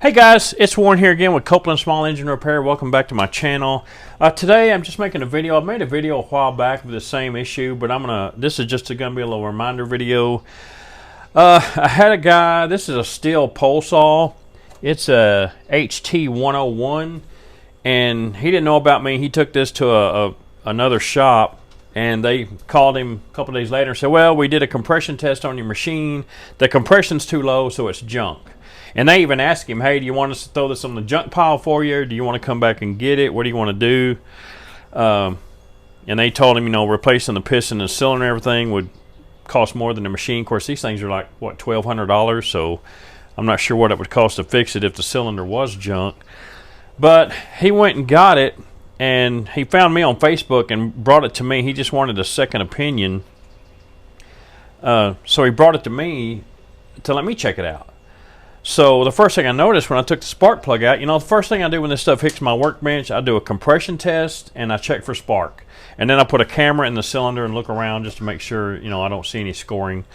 Hey guys, it's Warren here again with Copeland Small Engine Repair. Welcome back to my channel. Today I'm just making a video. I made a video a while back with the same issue, but this is just gonna be a little reminder video. I had a guy, this is a steel pole saw. It's a HT101, and he didn't know about me. He took this to another shop, and they called him a couple days later and said, well, we did a compression test on your machine. The compression's too low, so it's junk. And they even asked him, hey, do you want us to throw this on the junk pile for you? Or do you want to come back and get it? What do you want to do? And they told him, you know, replacing the piston and cylinder and everything would cost more than the machine. Of course, these things are like, what, $1,200? So I'm not sure what it would cost to fix it if the cylinder was junk. But he went and got it, and he found me on Facebook and brought it to me. He just wanted a second opinion. So he brought it to me to let me check it out. So the first thing I noticed when I took the spark plug out, you know, the first thing I do when this stuff hits my workbench, I do a compression test and I check for spark. And then I put a camera in the cylinder and look around just to make sure, you know, I don't see any scoring.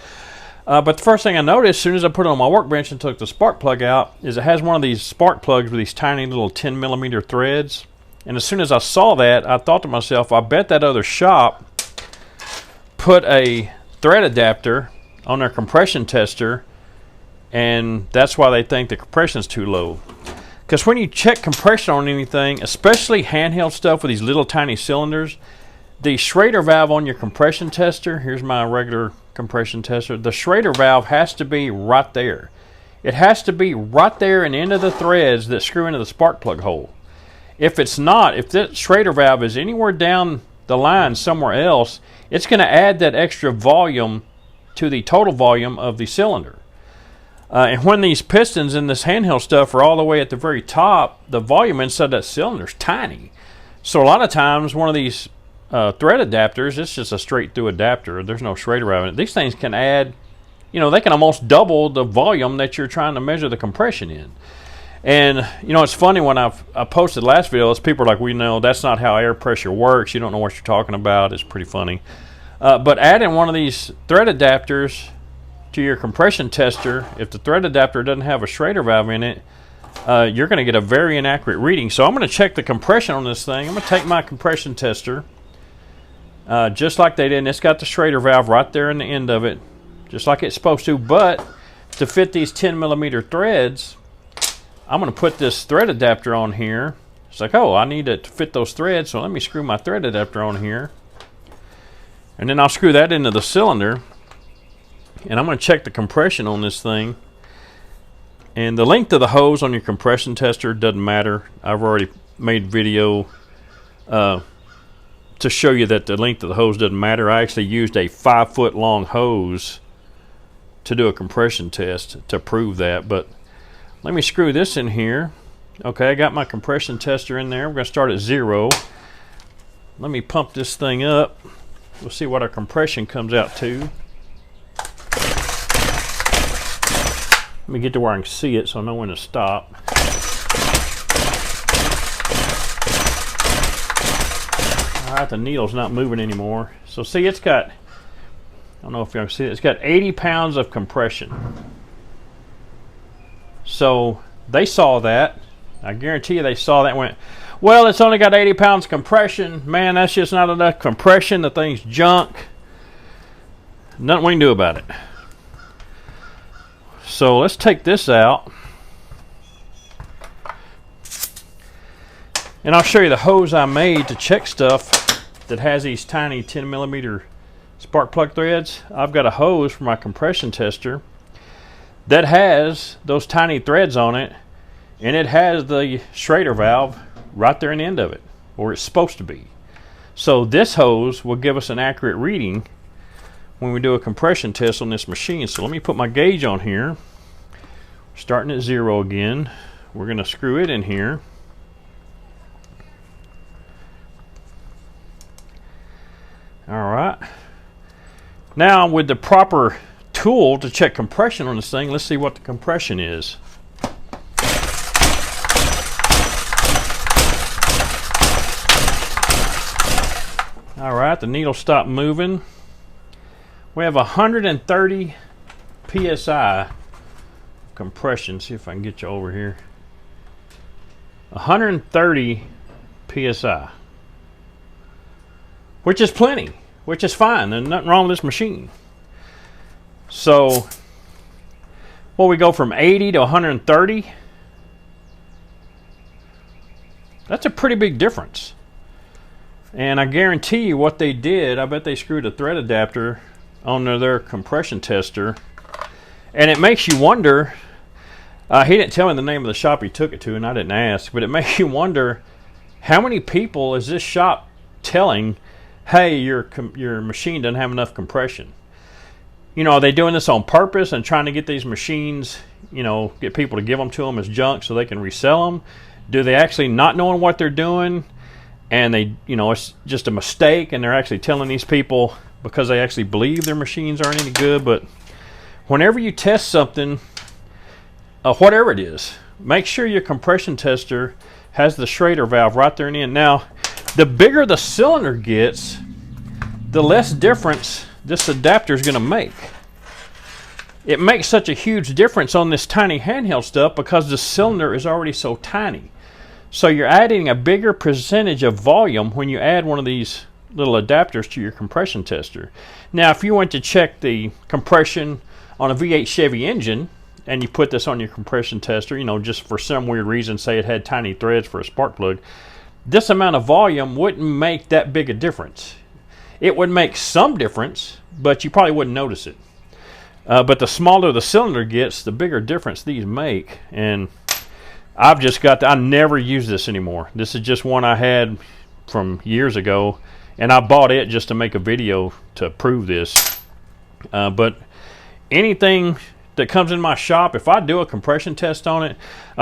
But the first thing I noticed as soon as I put it on my workbench and took the spark plug out is it has one of these spark plugs with these tiny little 10mm threads. And as soon as I saw that, I thought to myself, I bet that other shop put a thread adapter on their compression tester, and that's why they think the compression is too low. Because when you check compression on anything, especially handheld stuff with these little tiny cylinders, the Schrader valve on your compression tester, here's my regular compression tester, the Schrader valve has to be right there. It has to be right there in the end of the threads that screw into the spark plug hole. If it's not, if that Schrader valve is anywhere down the line somewhere else, it's going to add that extra volume to the total volume of the cylinder. And when these pistons in this handheld stuff are all the way at the very top, the volume inside that cylinder is tiny. So a lot of times one of these thread adapters, it's just a straight through adapter. There's no Schrader valve in it. These things can add, you know, they can almost double the volume that you're trying to measure the compression in. And, you know, it's funny when I posted last video, people are like, well, you know, that's not how air pressure works. You don't know what you're talking about. It's pretty funny. But adding one of these thread adapters to your compression tester, if the thread adapter doesn't have a Schrader valve in it, you're going to get a very inaccurate reading. So I'm going to check the compression on this thing. I'm going to take my compression tester, just like they did, and it's got the Schrader valve right there in the end of it, just like it's supposed to. But to fit these 10mm threads, I'm going to put this thread adapter on here. It's like, oh, I need it to fit those threads, so let me screw my thread adapter on here. And then I'll screw that into the cylinder. And I'm going to check the compression on this thing. And the length of the hose on your compression tester doesn't matter. I've already made video to show you that the length of the hose doesn't matter. I actually used a 5-foot long hose to do a compression test to prove that. But let me screw this in here. Okay, I got my compression tester in there. We're going to start at 0. Let me pump this thing up. We'll see what our compression comes out to. Let me get to where I can see it so I know when to stop. Alright, the needle's not moving anymore. So see, it's got, I don't know if you can see it, it's got 80 pounds of compression. So they saw that. I guarantee you they saw that and went, well, it's only got 80 pounds compression. Man, that's just not enough compression. The thing's junk. Nothing we can do about it. So let's take this out, and I'll show you the hose I made to check stuff that has these tiny 10mm spark plug threads. I've got a hose for my compression tester that has those tiny threads on it, and it has the Schrader valve right there in the end of it, where it's supposed to be. So this hose will give us an accurate reading when we do a compression test on this machine. So let me put my gauge on here. Starting at 0 again. We're going to screw it in here. Alright. Now with the proper tool to check compression on this thing, let's see what the compression is. Alright, the needle stopped moving. We have 130 PSI compression. See if I can get you over here. 130 psi, which is plenty, which is fine. There's nothing wrong with this machine. So, well, we go from 80 to 130. That's a pretty big difference. And I guarantee you what they did, I bet they screwed a thread adapter on their compression tester. And it makes you wonder, he didn't tell me the name of the shop he took it to, and I didn't ask, but it makes you wonder, how many people is this shop telling, hey, your machine doesn't have enough compression? You know, are they doing this on purpose and trying to get these machines, you know, get people to give them to them as junk so they can resell them? Do they actually not knowing what they're doing, and they, you know, it's just a mistake, and they're actually telling these people because they actually believe their machines aren't any good? But whenever you test something, whatever it is, make sure your compression tester has the Schrader valve right there in the end. Now, the bigger the cylinder gets, the less difference this adapter is going to make. It makes such a huge difference on this tiny handheld stuff because the cylinder is already so tiny. So you're adding a bigger percentage of volume when you add one of these little adapters to your compression tester. Now, if you went to check the compression on a V8 Chevy engine and you put this on your compression tester, you know, just for some weird reason, say it had tiny threads for a spark plug, this amount of volume wouldn't make that big a difference. It would make some difference, but you probably wouldn't notice it. But the smaller the cylinder gets, the bigger difference these make. And I've just got I never use this anymore. This is just one I had from years ago, and I bought it just to make a video to prove this. But anything that comes in my shop, if I do a compression test on it,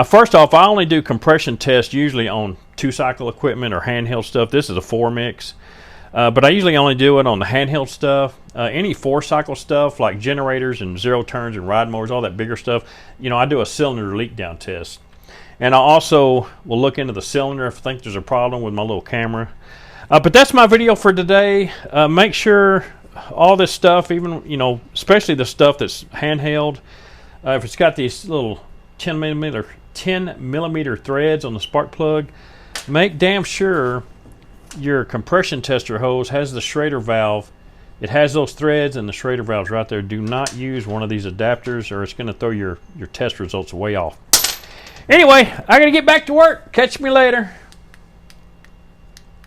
first off, I only do compression tests usually on 2-cycle equipment or handheld stuff. This is a 4-mix. But I usually only do it on the handheld stuff. Any 4-cycle stuff like generators and zero turns and ride mowers, all that bigger stuff, you know, I do a cylinder leak down test. And I also will look into the cylinder if I think there's a problem with my little camera. But that's my video for today. Make sure all this stuff, even, you know, especially the stuff that's handheld, if it's got these little 10 millimeter threads on the spark plug, make damn sure your compression tester hose has the Schrader valve. It has those threads and the Schrader valves right there. Do not use one of these adapters or it's going to throw your test results way off. Anyway, I got to get back to work. Catch me later.